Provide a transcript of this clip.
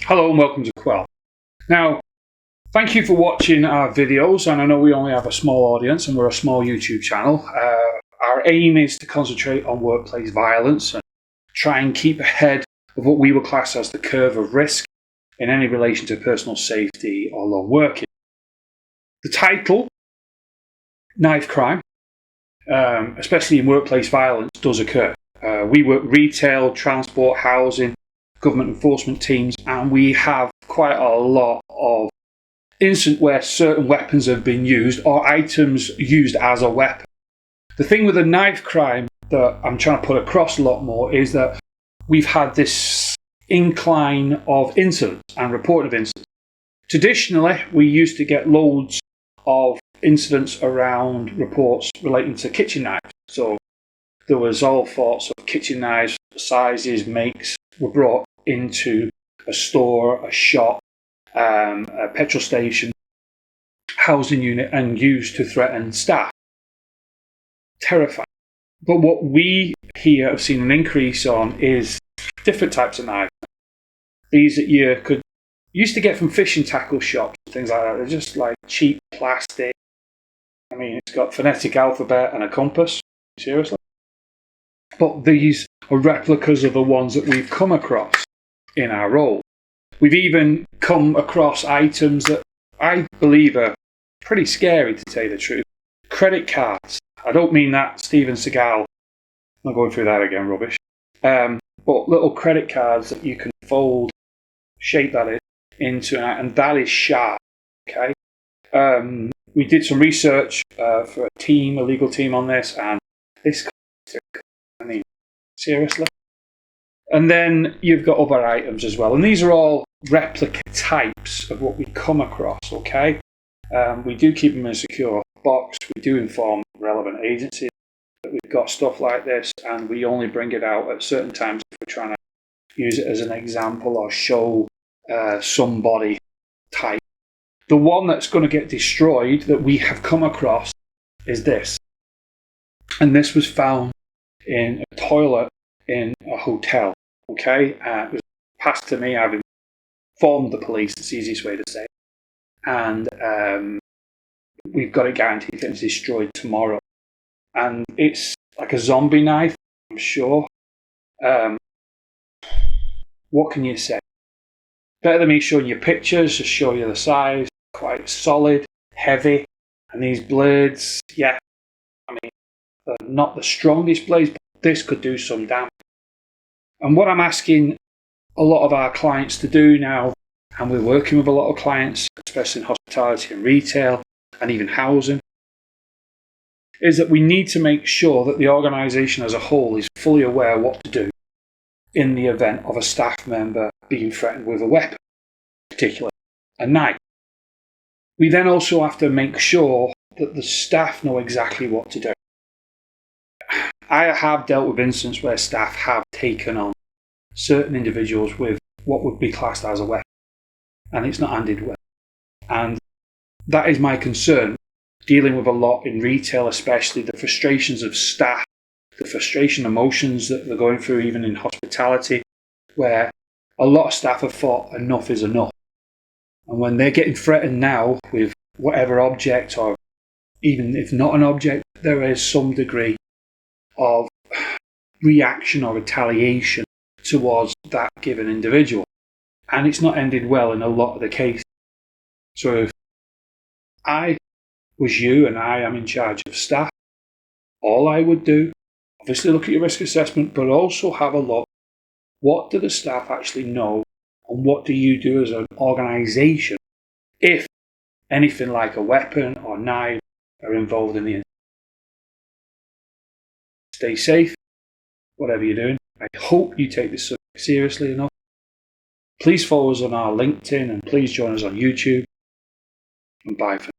Hello and welcome to Quell. Now, thank you for watching our videos, and I know we only have a small audience and we're a small YouTube channel. Our aim is to concentrate on workplace violence and try and keep ahead of what we would class as the curve of risk in any relation to personal safety or lone working. The title, knife crime, especially in workplace violence, does occur. We work retail, transport, housing, government enforcement teams, and we have quite a lot of incidents where certain weapons have been used or items used as a weapon. The thing with the knife crime that I'm trying to put across a lot more is that we've had this incline of incidents and reporting of incidents. Traditionally, we used to get loads of incidents around reports relating to kitchen knives. So there was all sorts of kitchen knives, sizes, makes were brought into a store, a shop, a petrol station, housing unit, and used to threaten staff. Terrifying. But what we here have seen an increase on is different types of knives. These that you used to get from fishing tackle shops, things like that. They're just like cheap plastic. I mean, it's got phonetic alphabet and a compass. Seriously? But these are replicas of the ones that we've come across in our role. We've even come across items that I believe are pretty scary, to tell you the truth. Credit cards. I don't mean that Steven Seagal. I'm not going through that again, rubbish. But little credit cards that you can fold, shape that is, into, and that is sharp. Okay. We did some research for a legal team on this, and this. I mean, seriously. And then you've got other items as well, and these are all replica types of what we come across. Okay. We do keep them in a secure box. We do inform relevant agencies that we've got stuff like this, and we only bring it out at certain times if we're trying to use it as an example or show somebody type. The one that's going to get destroyed that we have come across is this. And this was found in a toilet in a hotel. Okay? It was passed to me. I've informed the police, it's the easiest way to say it. And we've got it guaranteed that it's destroyed tomorrow. And it's like a zombie knife, I'm sure. What can you say? Better than me showing you pictures, just show you the size. Quite solid, heavy. And these blades, yeah, I mean, they're not the strongest blades, but this could do some damage. And what I'm asking a lot of our clients to do now, and we're working with a lot of clients, especially in hospitality and retail, and even housing, is that we need to make sure that the organisation as a whole is fully aware what to do in the event of a staff member being threatened with a weapon, particularly a knife. We then also have to make sure that the staff know exactly what to do. I have dealt with instances where staff have taken on certain individuals with what would be classed as a weapon, and it's not handled well. And that is my concern, dealing with a lot in retail, especially the frustrations of staff, the frustration emotions that they're going through, even in hospitality, where a lot of staff have thought enough is enough. And when they're getting threatened now with whatever object, or even if not an object, there is some degree of reaction or retaliation towards that given individual. And it's not ended well in a lot of the cases. So if I was you and I am in charge of staff, all I would do, obviously look at your risk assessment, but also have a look, what do the staff actually know, and what do you do as an organisation if anything like a weapon or knife are involved in the incident. Stay safe, whatever you're doing. I hope you take this seriously enough. Please follow us on our LinkedIn, and please join us on YouTube. And bye for now.